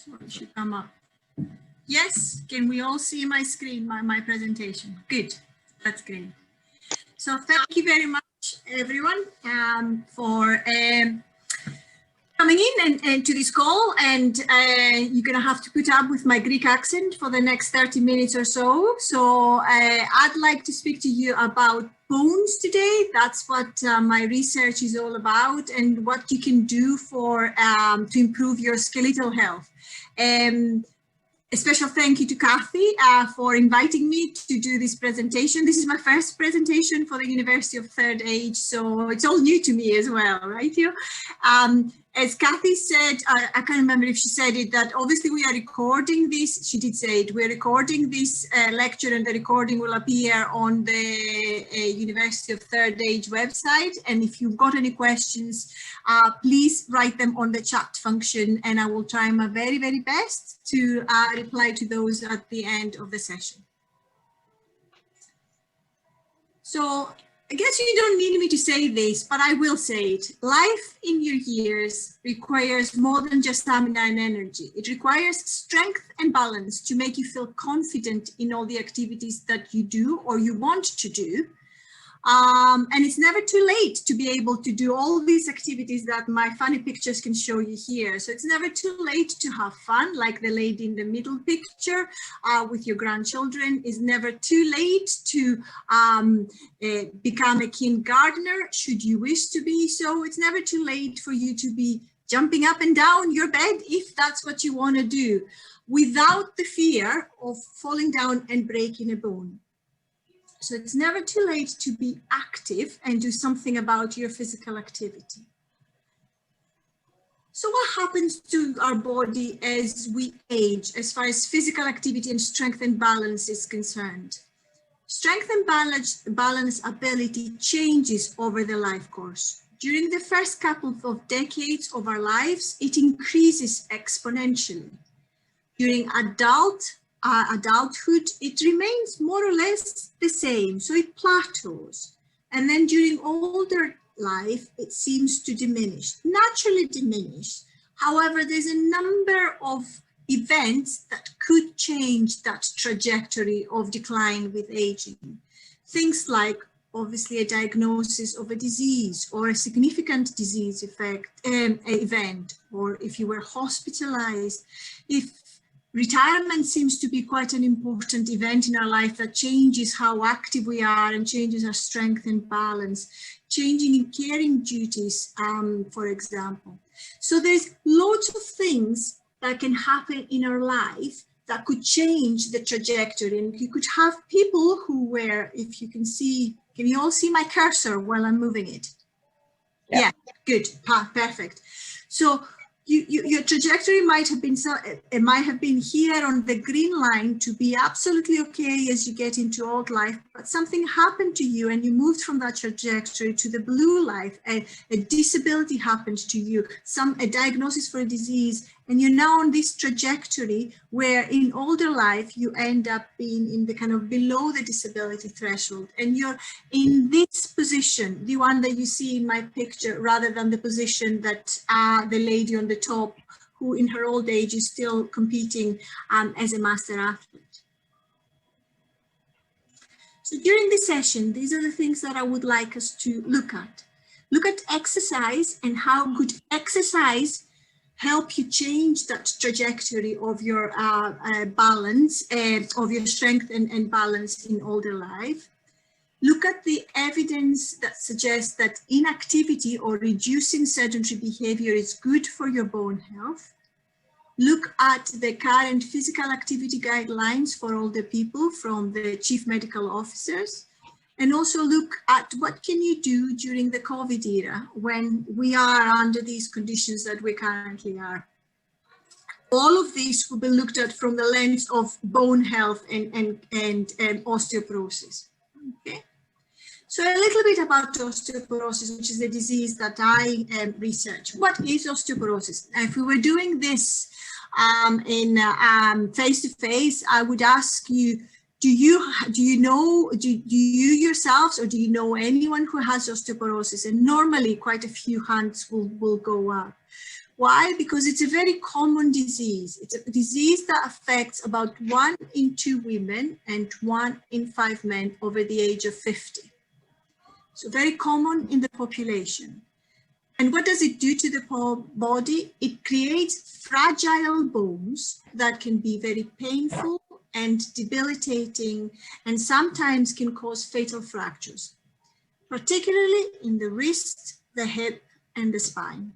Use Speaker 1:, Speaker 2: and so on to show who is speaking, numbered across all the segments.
Speaker 1: So it should come up. Yes, can we all see my screen, my presentation? Good, that's great. So thank you very much, everyone, for coming in and to this call. And you're going to have to put up with my Greek accent for the next 30 minutes or so. So I'd like to speak to you about bones today. That's what my research is all about, and what you can do for to improve your skeletal health. A special thank you to Kathy for inviting me to do this presentation. This is my first presentation for the University of Third Age, so it's all new to me as well, right? As Kathy said, I can't remember if she said it, that obviously we are recording this. She did say it. We're recording this lecture, and the recording will appear on the University of Third Age website. And if you've got any questions, please write them on the chat function, and I will try my very, very best to reply to those at the end of the session. So I guess you don't need me to say this, but I will say it. Life in your years requires more than just stamina and energy. It requires strength and balance to make you feel confident in all the activities that you do or you want to do. And it's never too late to be able to do all these activities that my funny pictures can show you here. So it's never too late to have fun, like the lady in the middle picture with your grandchildren. It's never too late to become a kindergartner, should you wish to be so. It's never too late for you to be jumping up and down your bed if that's what you want to do, without the fear of falling down and breaking a bone. So it's never too late to be active and do something about your physical activity. So what happens to our body as we age, as far as physical activity and strength and balance is concerned? Strength and balance ability changes over the life course. During the first couple of decades of our lives, it increases exponentially. During adulthood, it remains more or less the same, so it plateaus. And then during older life, it seems to diminish, naturally diminish. However, there's a number of events that could change that trajectory of decline with aging. Things like, obviously, a diagnosis of a disease or a significant disease event, or if you were hospitalized, if retirement seems to be quite an important event in our life that changes how active we are and changes our strength and balance, changing in caring duties, for example. So there's loads of things that can happen in our life that could change the trajectory. And you could have people who were, if you can see, can you all see my cursor while I'm moving it? Yeah, good, perfect. So your trajectory might have been here on the green line to be absolutely okay as you get into old life, but something happened to you and you moved from that trajectory to the blue life. A disability happened to you, a diagnosis for a disease, and you're now on this trajectory where in older life you end up being in the kind of below the disability threshold, and you're in this position, the one that you see in my picture, rather than the position that the lady on the top, who in her old age is still competing as a master athlete. So during this session, these are the things that I would like us to look at. Look at exercise and how could exercise help you change that trajectory of your balance, of your strength and balance in older life. Look at the evidence that suggests that inactivity or reducing sedentary behavior is good for your bone health. Look at the current physical activity guidelines for older people from the chief medical officers. And also look at what can you do during the COVID era when we are under these conditions that we currently are. All of these will be looked at from the lens of bone health and osteoporosis. Okay. So a little bit about osteoporosis, which is a disease that I research. What is osteoporosis? If we were doing this in face-to-face, I would ask you, do you yourselves, or do you know anyone who has osteoporosis? And normally quite a few hands will go up. Why? Because it's a very common disease. It's a disease that affects about 1 in 2 women and 1 in 5 men over the age of 50. So very common in the population. And what does it do to the body? It creates fragile bones that can be very painful and debilitating, and sometimes can cause fatal fractures, particularly in the wrist, the hip, and the spine.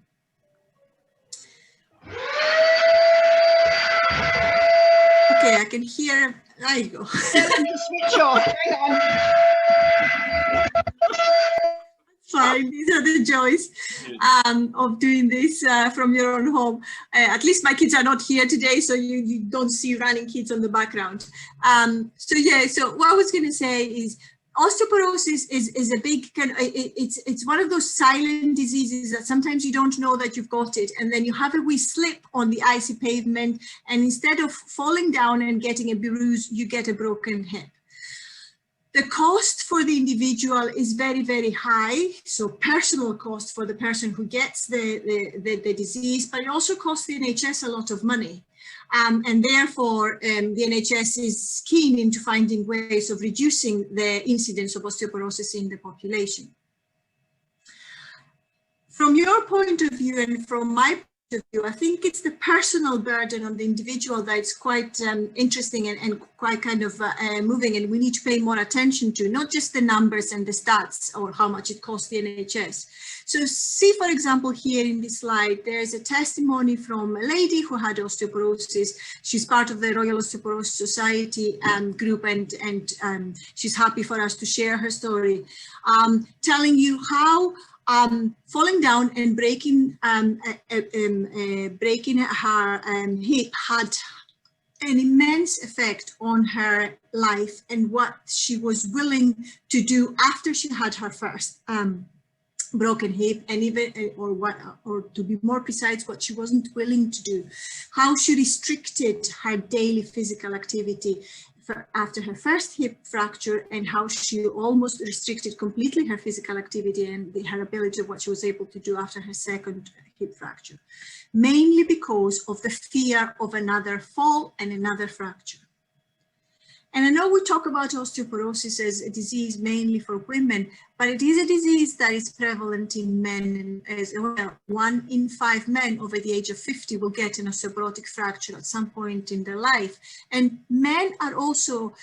Speaker 1: Okay, I can hear, there you go.
Speaker 2: Switch off, hang on.
Speaker 1: Fine, these are the joys of doing this from your own home. At least my kids are not here today, so you don't see running kids on the background. So yeah, so what I was going to say is osteoporosis is a big kind of, it's one of those silent diseases that sometimes you don't know that you've got it, and then you have a wee slip on the icy pavement, and instead of falling down and getting a bruise, you get a broken hip. The cost for the individual is very, very high. So personal cost for the person who gets the disease, but it also costs the NHS a lot of money. And therefore, the NHS is keen into finding ways of reducing the incidence of osteoporosis in the population. From your point of view and from my point of view, I think it's the personal burden on the individual that's quite interesting and quite kind of moving, and we need to pay more attention to, not just the numbers and the stats or how much it costs the NHS. So see, for example, here in this slide, there's a testimony from a lady who had osteoporosis. She's part of the Royal Osteoporosis Society group, and she's happy for us to share her story, telling you how falling down and breaking her hip had an immense effect on her life and what she was willing to do after she had her first broken hip, and even or to be more precise, what she wasn't willing to do, how she restricted her daily physical activity after her first hip fracture, and how she almost restricted completely her physical activity and her ability of what she was able to do after her second hip fracture, mainly because of the fear of another fall and another fracture. And I know we talk about osteoporosis as a disease mainly for women, but it is a disease that is prevalent in men as well. 1 in 5 men over the age of 50 will get an osteoporotic fracture at some point in their life. And men are also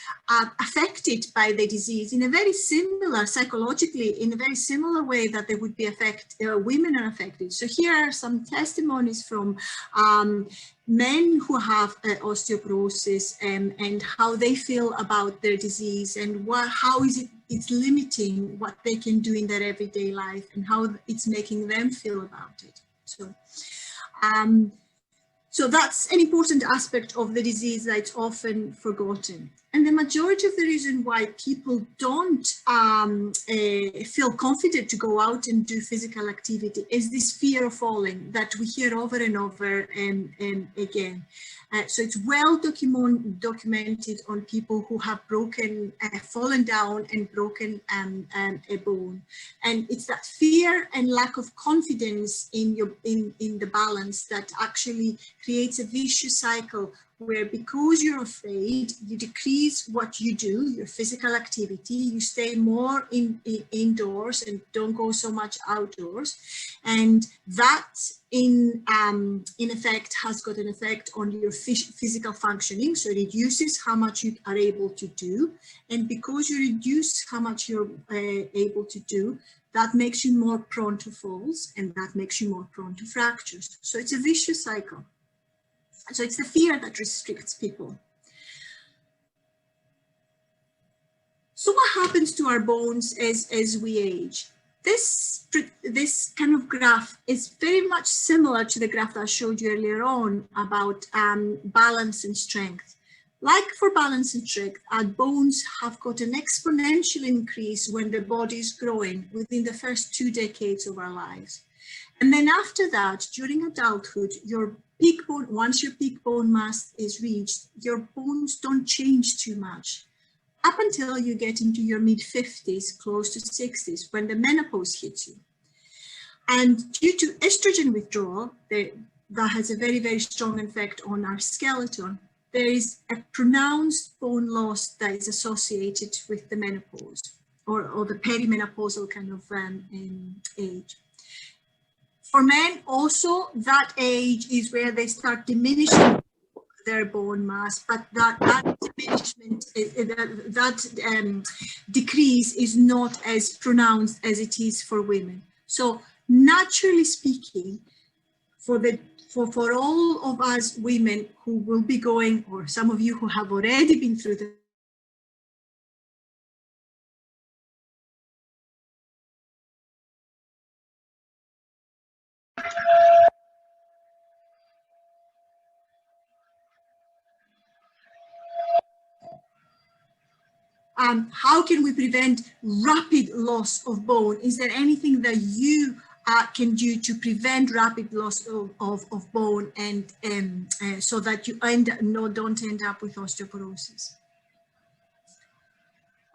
Speaker 1: affected by the disease in a very similar, psychologically, in a very similar way that they would be women are affected. So here are some testimonies from men who have osteoporosis and how they feel about their disease, and how is it's limiting what they can do in their everyday life, and how it's making them feel about it. So that's an important aspect of the disease that's often forgotten. And the majority of the reason why people don't feel confident to go out and do physical activity is this fear of falling that we hear over and over again. So it's well documented on people who have fallen down and broken a bone. And it's that fear and lack of confidence in the balance that actually creates a vicious cycle, where because you're afraid, you decrease what you do, your physical activity, you stay more indoors and don't go so much outdoors. And that in effect has got an effect on your physical functioning. So it reduces how much you are able to do. And because you reduce how much you're able to do, that makes you more prone to falls, and that makes you more prone to fractures. So it's a vicious cycle. So it's the fear that restricts people. So what happens to our bones as we age? This kind of graph is very much similar to the graph that I showed you earlier on about balance and strength. Like for balance and strength, our bones have got an exponential increase when the body is growing within the first 2 decades of our lives. And then after that, during adulthood, your peak bone, once your peak bone mass is reached, your bones don't change too much up until you get into your mid-50s, close to 60s, when the menopause hits you. And due to estrogen withdrawal, that has a very, very strong effect on our skeleton. There is a pronounced bone loss that is associated with the menopause or the perimenopausal kind of age. For men also, that age is where they start diminishing their bone mass, but that diminishment, decrease is not as pronounced as it is for women. So naturally speaking, for all of us women who will be going, or some of you who have already been through the how can we prevent rapid loss of bone? Is there anything that you can do to prevent rapid loss of bone and so that you don't end up with osteoporosis?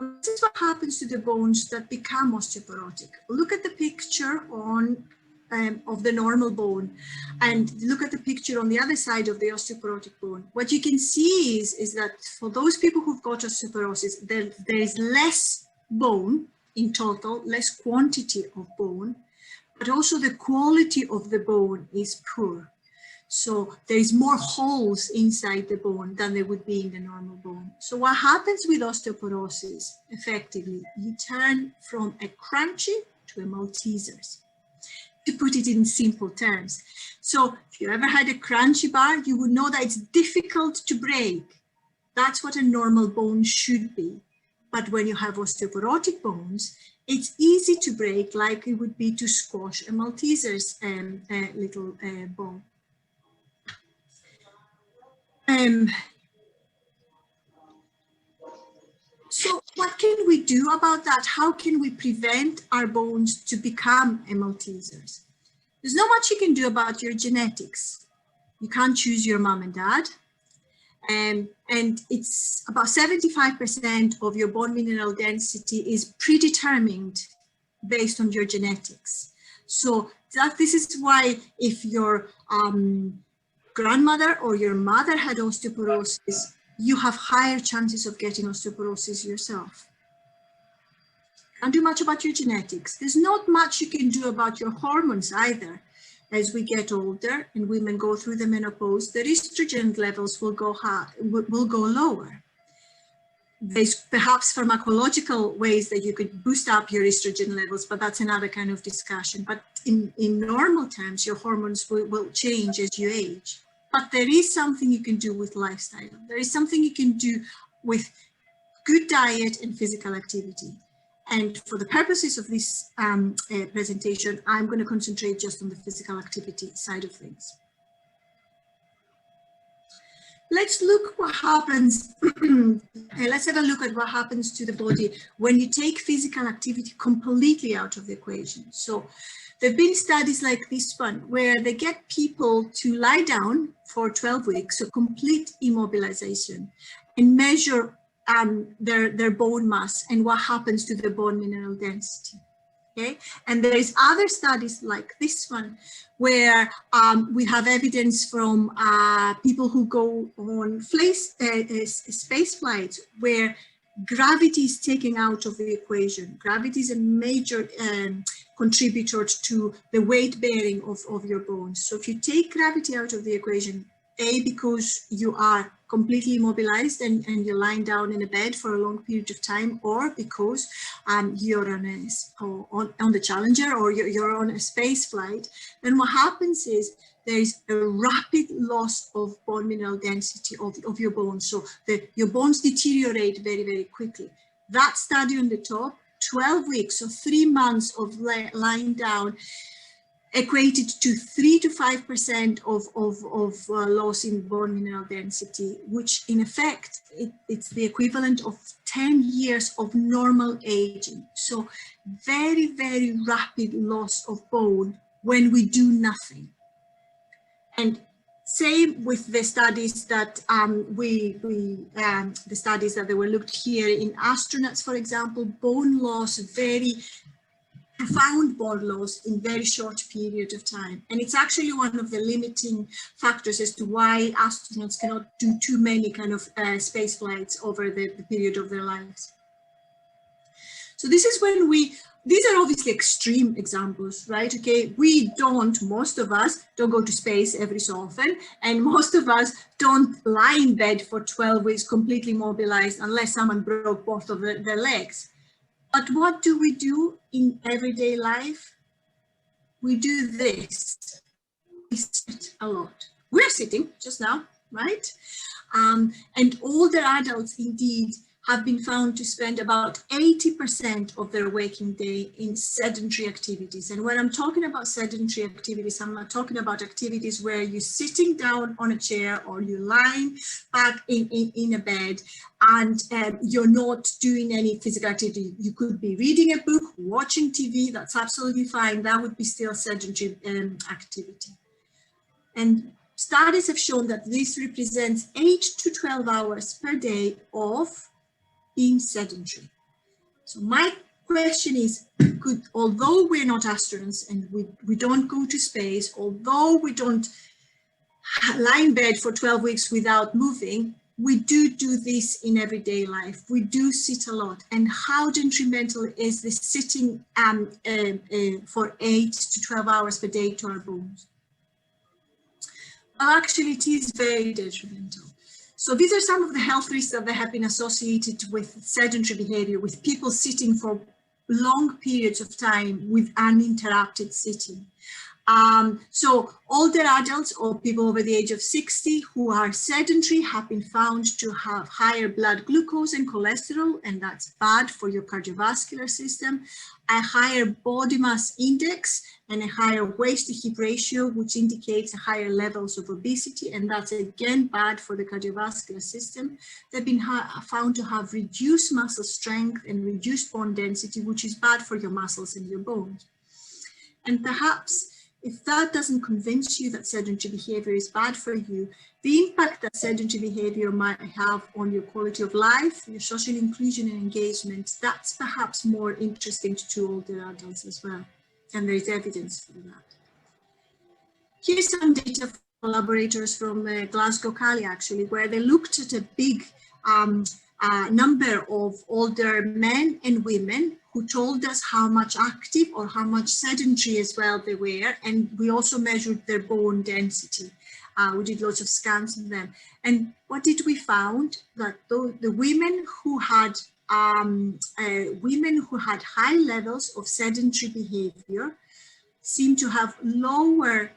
Speaker 1: This is what happens to the bones that become osteoporotic. Look at the picture on of the normal bone and look at the picture on the other side of the osteoporotic bone. What you can see is that for those people who've got osteoporosis, there is less bone in total, less quantity of bone, but also the quality of the bone is poor. So there is more holes inside the bone than there would be in the normal bone. So what happens with osteoporosis, effectively, you turn from a crunchy to a Maltesers, to put it in simple terms. So if you ever had a crunchy bar, you would know that it's difficult to break. That's what a normal bone should be. But when you have osteoporotic bones, it's easy to break, like it would be to squash a Maltesers little ball. So what can we do about that? How can we prevent our bones to become Maltesers? There's not much you can do about your genetics. You can't choose your mom and dad. And it's about 75% of your bone mineral density is predetermined based on your genetics. So this is why if your grandmother or your mother had osteoporosis, you have higher chances of getting osteoporosis yourself. Can't do much about your genetics. There's not much you can do about your hormones either. As we get older and women go through the menopause, the estrogen levels will go lower. There's perhaps pharmacological ways that you could boost up your estrogen levels, but that's another kind of discussion. But in normal terms, your hormones will change as you age. But there is something you can do with lifestyle. There is something you can do with good diet and physical activity. And for the purposes of this presentation, I'm going to concentrate just on the physical activity side of things. Let's look what happens. Let's have a look at what happens to the body when you take physical activity completely out of the equation. So there have been studies like this one where they get people to lie down for 12 weeks, so complete immobilization, and measure their bone mass and what happens to the bone mineral density. Okay, and there is other studies like this one where we have evidence from people who go on space flights where gravity is taken out of the equation. Gravity is a major contributor to the weight bearing of your bones. So if you take gravity out of the equation, because you are completely immobilized and you're lying down in a bed for a long period of time, or because you're on the Challenger or you're on a space flight, then what happens is there is a rapid loss of bone mineral density of your bones. So your bones deteriorate very, very quickly. That study on the top, 12 weeks, so 3 months of lying down, equated to 3 to 5% of loss in bone mineral density, which in effect, it's the equivalent of 10 years of normal aging. So very, very rapid loss of bone when we do nothing. And same with the studies that the studies that they were looked here in astronauts, for example, bone loss very profound bone loss in very short period of time. And it's actually one of the limiting factors as to why astronauts cannot do too many kind of space flights over the period of their lives. So this is when these are obviously extreme examples, right? Okay, most of us don't go to space every so often, and most of us don't lie in bed for 12 weeks completely mobilized unless someone broke both of their legs. But what do we do in everyday life? We do this. We sit a lot. We're sitting just now, right? And older adults indeed have been found to spend about 80% of their waking day in sedentary activities. And when I'm talking about sedentary activities, I'm not talking about activities where you're sitting down on a chair or you're lying back in a bed and you're not doing any physical activity. You could be reading a book, watching TV, that's absolutely fine. That would be still sedentary activity. And studies have shown that this represents 8 to 12 hours per day of being sedentary. So my question is, although we're not astronauts and we don't go to space, although we don't lie in bed for 12 weeks without moving, we do this in everyday life. We do sit a lot. And how detrimental is this sitting for 8 to 12 hours per day to our bones? Well, actually, it is very detrimental. So these are some of the health risks that have been associated with sedentary behavior, with people sitting for long periods of time with uninterrupted sitting. So older adults or people over the age of 60 who are sedentary have been found to have higher blood glucose and cholesterol, and that's bad for your cardiovascular system, a higher body mass index and a higher waist to hip ratio, which indicates higher levels of obesity, and that's again bad for the cardiovascular system. They've been found to have reduced muscle strength and reduced bone density, which is bad for your muscles and your bones. And perhaps if that doesn't convince you that sedentary behavior is bad for you, the impact that sedentary behavior might have on your quality of life, your social inclusion and engagement, that's perhaps more interesting to older adults as well. And there is evidence for that. Here's some data from collaborators from Glasgow Cali, actually, where they looked at a big number of older men and women who told us how much active or how much sedentary as well they were. And we also measured their bone density. We did lots of scans of them. And what did we found? That the women who had high levels of sedentary behavior seemed to have lower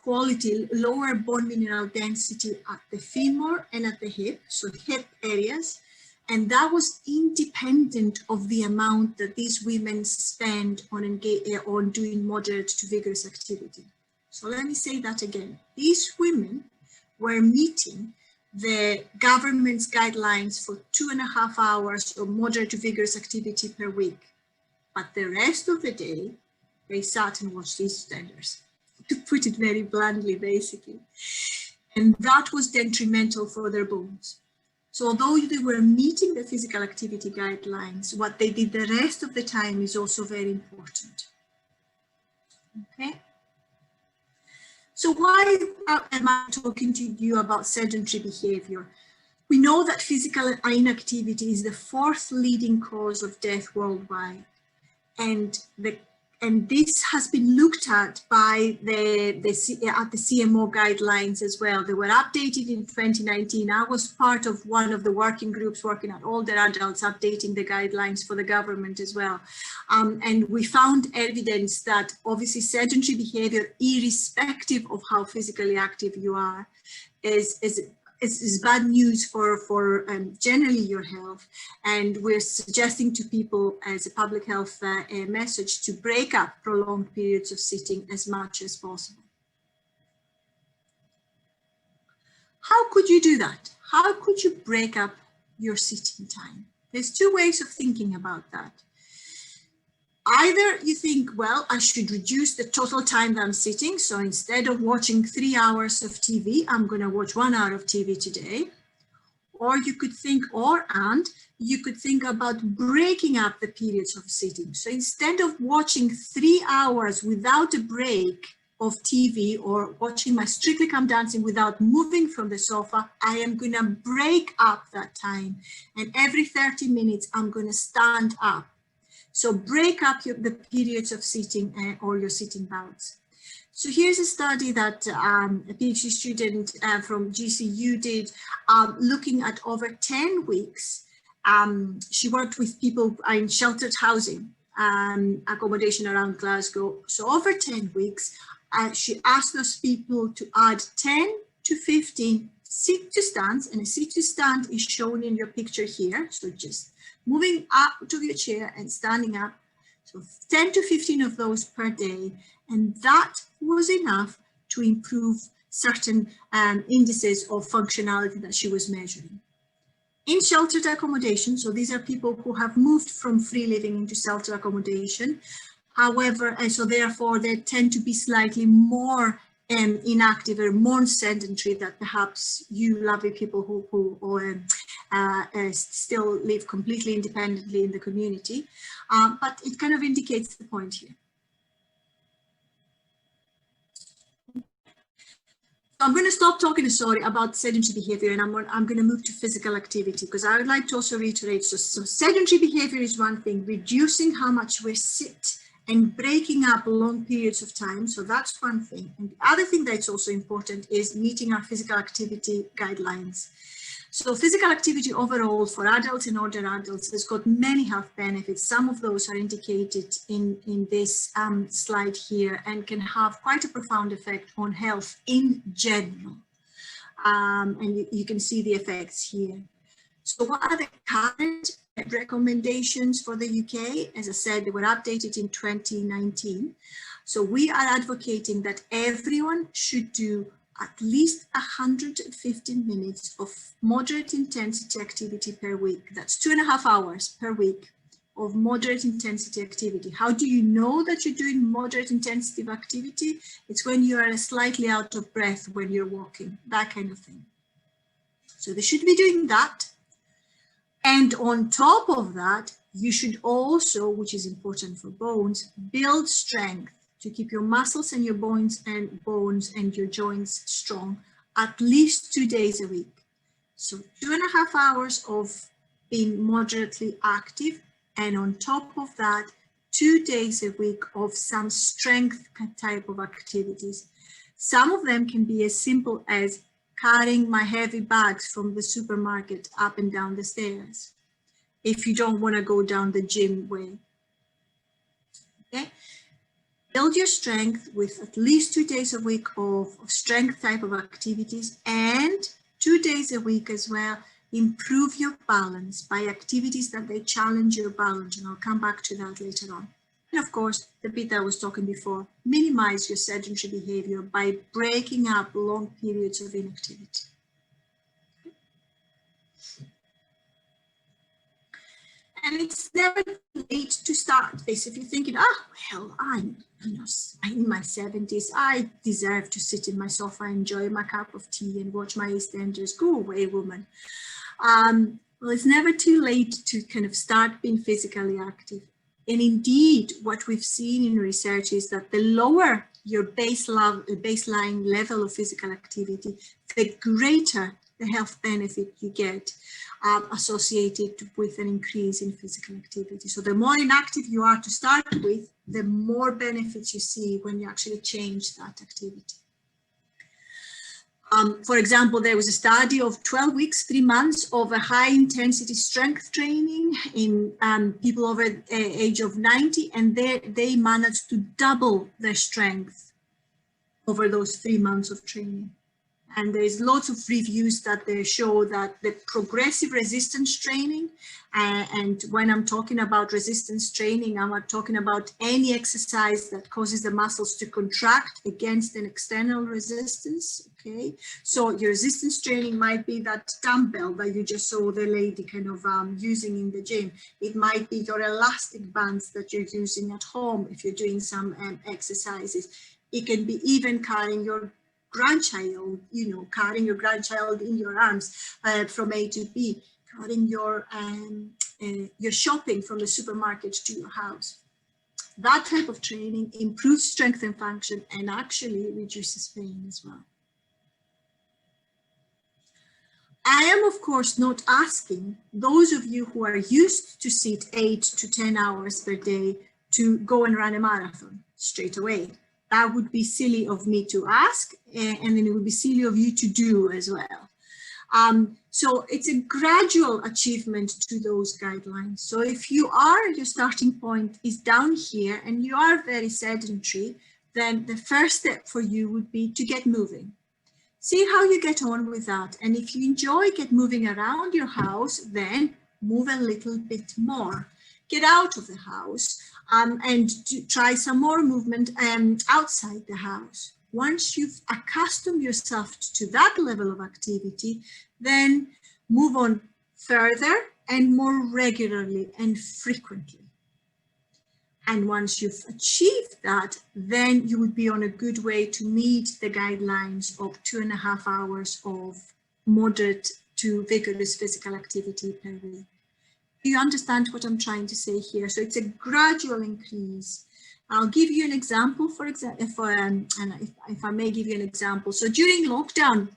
Speaker 1: quality, lower bone mineral density at the femur and at the hip, so hip areas. And that was independent of the amount that these women spend on doing moderate to vigorous activity. So let me say that again. These women were meeting the government's guidelines for 2.5 hours of moderate to vigorous activity per week. But the rest of the day, they sat and watched EastEnders, to put it very bluntly, basically. And that was detrimental for their bones. So although they were meeting the physical activity guidelines, what they did the rest of the time is also very important. Okay. So why am I talking to you about sedentary behavior? We know that physical inactivity is the 4th leading cause of death worldwide. And this has been looked at by the CMO guidelines as well. They were updated in 2019. I was part of one of the working groups working at older adults, updating the guidelines for the government as well. And we found evidence that obviously sedentary behavior, irrespective of how physically active you are, is bad news for generally your health. And we're suggesting to people as a public health message to break up prolonged periods of sitting as much as possible. How could you do that? How could you break up your sitting time? There's 2 ways of thinking about that. Either you think, well, I should reduce the total time that I'm sitting. So instead of watching 3 hours of TV, I'm going to watch 1 hour of TV today. Or you could think, you could think about breaking up the periods of sitting. So instead of watching 3 hours without a break of TV or watching my Strictly Come Dancing without moving from the sofa, I am going to break up that time. And every 30 minutes, I'm going to stand up. So break up the periods of sitting or your sitting bouts. So here's a study that a PhD student from GCU did, looking at over 10 weeks. She worked with people in sheltered housing accommodation around Glasgow. So over 10 weeks, she asked those people to add 10 to 15 sit to stands, and a sit to stand is shown in your picture here. So just moving up to your chair and standing up. So 10 to 15 of those per day. And that was enough to improve certain indices of functionality that she was measuring. In sheltered accommodation, so these are people who have moved from free living into sheltered accommodation. However, and so therefore they tend to be slightly more inactive or more sedentary than perhaps you lovely people who still live completely independently in the community. But it kind of indicates the point here. I'm going to stop talking, sorry, about sedentary behavior, and I'm going to move to physical activity, because I would like to also reiterate, so sedentary behavior is one thing, reducing how much we sit and breaking up long periods of time. So that's one thing. And the other thing that's also important is meeting our physical activity guidelines. So physical activity overall for adults and older adults has got many health benefits. Some of those are indicated in this slide here and can have quite a profound effect on health in general. And you can see the effects here. So what are the current recommendations for the UK? As I said, they were updated in 2019. So we are advocating that everyone should do at least 150 minutes of moderate intensity activity per week. That's 2.5 hours per week of moderate intensity activity. How do you know that you're doing moderate intensity of activity? It's when you are slightly out of breath when you're walking, that kind of thing. So they should be doing that. And on top of that, you should also, which is important for bones, build strength to keep your muscles and your bones and your joints strong at least 2 days a week. So 2.5 hours of being moderately active, and on top of that, 2 days a week of some strength type of activities. Some of them can be as simple as carrying my heavy bags from the supermarket up and down the stairs, if you don't want to go down the gym way. Okay. Build your strength with at least 2 days a week of strength type of activities, and 2 days a week as well, improve your balance by activities that they challenge your balance, and I'll come back to that later on. And of course, the bit that I was talking before, minimize your sedentary behavior by breaking up long periods of inactivity. And it's never too late to start this. If you're thinking, well, I'm in my 70s, I deserve to sit in my sofa, enjoy my cup of tea and watch my EastEnders. Go away, woman. Well, it's never too late to kind of start being physically active. And indeed, what we've seen in research is that the lower your baseline level of physical activity, the greater the health benefit you get associated with an increase in physical activity. So the more inactive you are to start with, the more benefits you see when you actually change that activity. For example, there was a study of 12 weeks, 3 months of a high intensity strength training in people over the age of 90, and they managed to double their strength over those 3 months of training. And there's lots of reviews that they show that the progressive resistance training, and when I'm talking about resistance training, I'm not talking about any exercise that causes the muscles to contract against an external resistance, okay? So your resistance training might be that dumbbell that you just saw the lady kind of using in the gym. It might be your elastic bands that you're using at home if you're doing some exercises. It can be even carrying your grandchild, carrying your grandchild in your arms from A to B. carrying your shopping from the supermarket to your house. That type of training improves strength and function and actually reduces pain as well. I am, of course, not asking those of you who are used to sit 8 to 10 hours per day to go and run a marathon straight away. That would be silly of me to ask, and then it would be silly of you to do as well. So it's a gradual achievement to those guidelines. So if your starting point is down here and you are very sedentary, then the first step for you would be to get moving. See how you get on with that. And if you enjoy moving around your house, then move a little bit more. Get out of the house and try some more movement outside the house. Once you've accustomed yourself to that level of activity, then move on further and more regularly and frequently. And once you've achieved that, then you would be on a good way to meet the guidelines of 2.5 hours of moderate to vigorous physical activity per week. Do you understand what I'm trying to say here? So it's a gradual increase. I'll give you an example, for example, if I may give you an example. So during lockdown,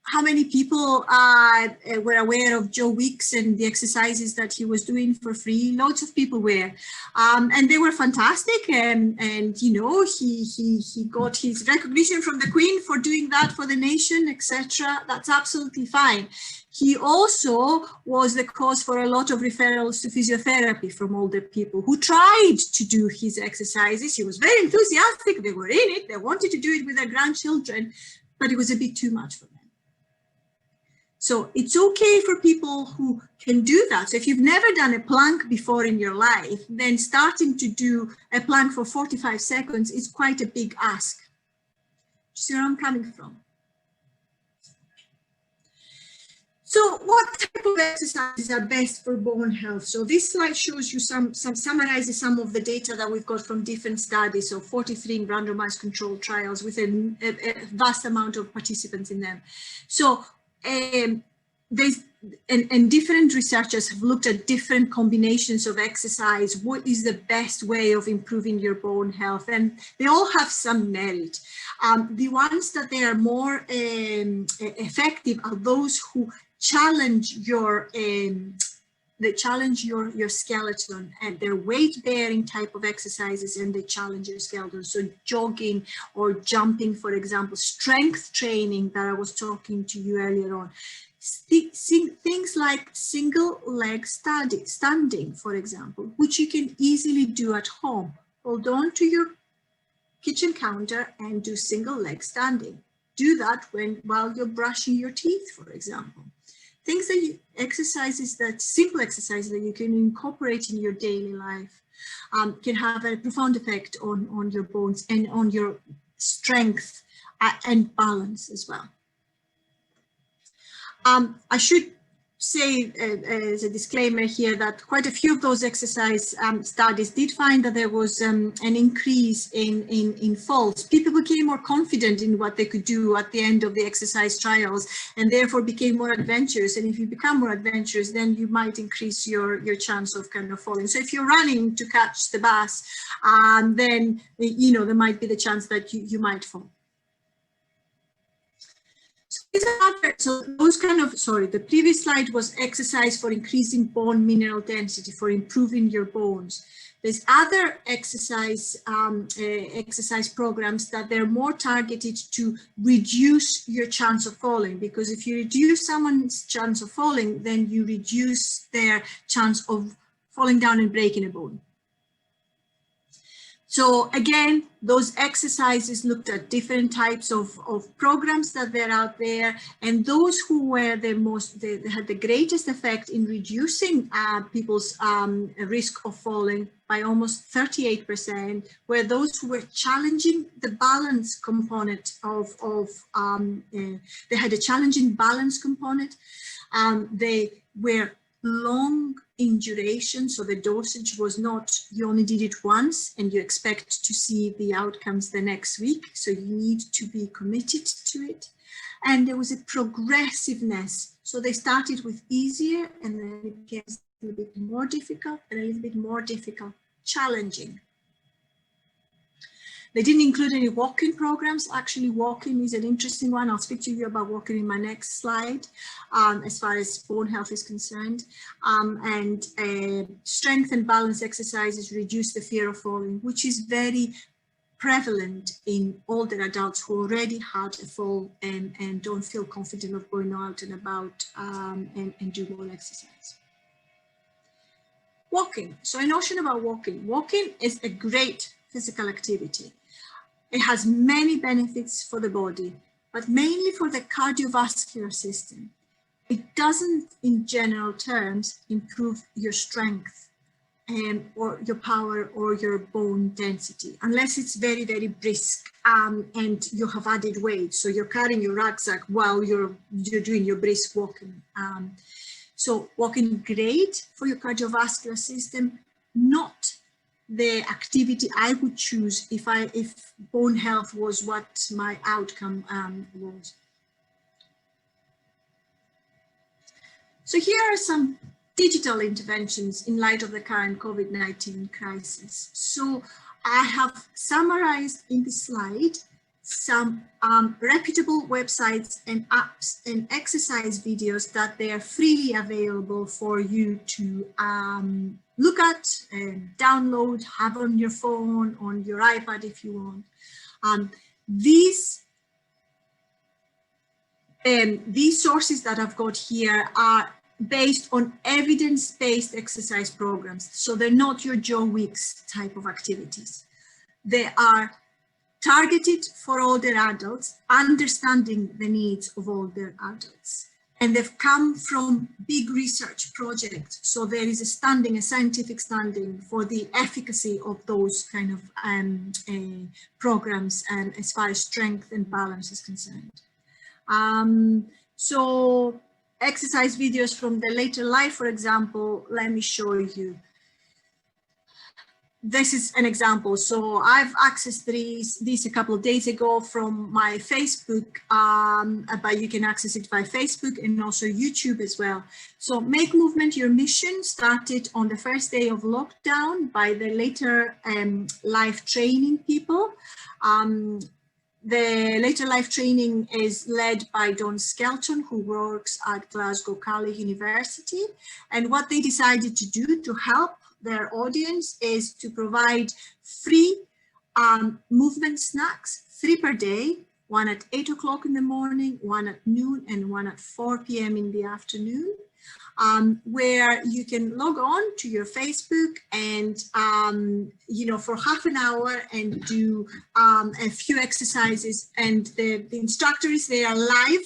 Speaker 1: how many people were aware of Joe Wicks and the exercises that he was doing for free? Loads of people were, and they were fantastic. And you know, he got his recognition from the Queen for doing that for the nation, etc. That's absolutely fine. He also was the cause for a lot of referrals to physiotherapy from older people who tried to do his exercises. He was very enthusiastic. They were in it. They wanted to do it with their grandchildren, but it was a bit too much for them. So it's okay for people who can do that. So if you've never done a plank before in your life, then starting to do a plank for 45 seconds is quite a big ask. Do you see where I'm coming from? So what type of exercises are best for bone health? So this slide shows you summarizes some of the data that we've got from different studies. So 43 randomized controlled trials with a vast amount of participants in them. So different researchers have looked at different combinations of exercise. What is the best way of improving your bone health? And they all have some merit. The ones that they are more effective are those who challenge your skeleton, and they're weight-bearing type of exercises, and they challenge your skeleton. So jogging or jumping, for example, strength training that I was talking to you earlier on. Things like single leg standing, for example, which you can easily do at home. Hold on to your kitchen counter and do single leg standing. Do that while you're brushing your teeth, for example. Things that simple exercises that you can incorporate in your daily life can have a profound effect on your bones and on your strength and balance as well. I should say as a disclaimer here that quite a few of those exercise studies did find that there was an increase in falls. People became more confident in what they could do at the end of the exercise trials, and therefore became more adventurous. And if you become more adventurous, then you might increase your chance of kind of falling. So if you're running to catch the bus, then you know there might be the chance that you might fall. So those the previous slide was exercise for increasing bone mineral density, for improving your bones. There's other exercise programs that they're more targeted to reduce your chance of falling, because if you reduce someone's chance of falling, then you reduce their chance of falling down and breaking a bone. So again, those exercises looked at different types of programs that were out there, and those who were they had the greatest effect in reducing people's risk of falling by almost 38% were those who were challenging the balance component they had a challenging balance component. They were long in duration, so the dosage was not, you only did it once and you expect to see the outcomes the next week, so you need to be committed to it. And there was a progressiveness, so they started with easier and then it became a little bit more difficult and a little bit more difficult, challenging. They didn't include any walking programs. Actually, walking is an interesting one. I'll speak to you about walking in my next slide, as far as bone health is concerned. Strength and balance exercises reduce the fear of falling, which is very prevalent in older adults who already had a fall and don't feel confident of going out and about and do more exercise. Walking. So a notion about walking. Walking is a great physical activity. It has many benefits for the body, but mainly for the cardiovascular system. It doesn't, in general terms, improve your strength or your power or your bone density, unless it's very, very brisk and you have added weight. So you're carrying your rucksack while you're doing your brisk walking. So walking great for your cardiovascular system, not the activity I would choose if bone health was what my outcome was. So here are some digital interventions in light of the current COVID-19 crisis. So I have summarized in this slide some reputable websites and apps and exercise videos that they are freely available for you to look at and download, have on your phone, on your iPad if you want. These sources that I've got here are based on evidence-based exercise programs. So they're not your Joe Wicks type of activities. They are targeted for older adults, understanding the needs of older adults. And they've come from big research projects. So there is a scientific standing for the efficacy of those kind of programs as far as strength and balance is concerned. So exercise videos from the later life, for example, let me show you. This is an example. So I've accessed these a couple of days ago from my Facebook, but you can access it by Facebook and also YouTube as well. So Make Movement Your Mission started on the first day of lockdown by the later life training people. The later life training is led by Don Skelton, who works at Glasgow Caley University. And what they decided to do to help their audience is to provide free movement snacks, 3 per day, one at 8 o'clock in the morning, one at noon, and one at 4 p.m. in the afternoon, where you can log on to your Facebook and, for half an hour and do a few exercises, and the instructor is there live.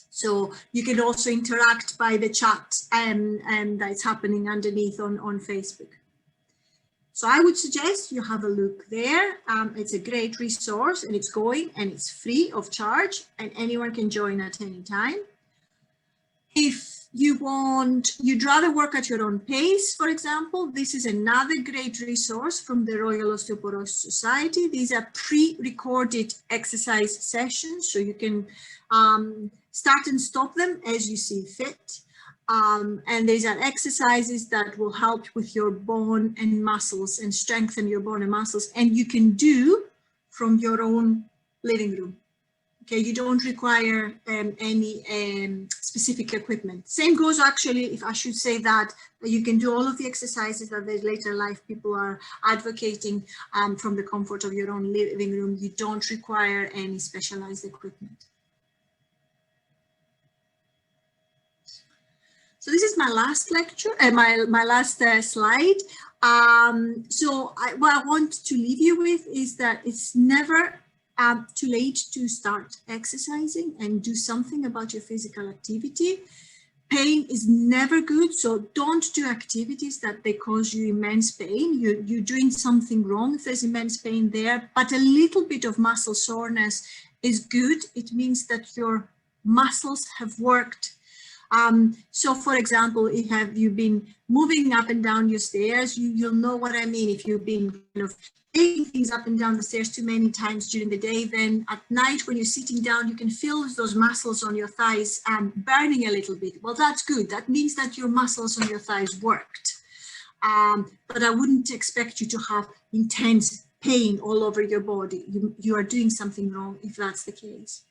Speaker 1: So you can also interact by the chat and that's happening underneath on Facebook. So I would suggest you have a look there. It's a great resource and it's going and it's free of charge and anyone can join at any time. If you'd rather work at your own pace, for example, this is another great resource from the Royal Osteoporosis Society. These are pre-recorded exercise sessions, so you can start and stop them as you see fit. And these are exercises that will help with your bone and muscles and strengthen your bone and muscles, and you can do from your own living room. Okay, you don't require any specific equipment. Same goes actually, if I should say that you can do all of the exercises that the later life people are advocating from the comfort of your own living room. You don't require any specialized equipment. So this is my last lecture, my last slide. What I want to leave you with is that it's never too late to start exercising and do something about your physical activity. Pain is never good, so don't do activities that they cause you immense pain. You're doing something wrong if there's immense pain there, but a little bit of muscle soreness is good. It means that your muscles have worked So for example, if have you been moving up and down your stairs, you'll know what I mean. If you've been kind of taking things up and down the stairs too many times during the day, then at night when you're sitting down, you can feel those muscles on your thighs burning a little bit. Well, that's good. That means that your muscles on your thighs worked. But I wouldn't expect you to have intense pain all over your body. You are doing something wrong if that's the case.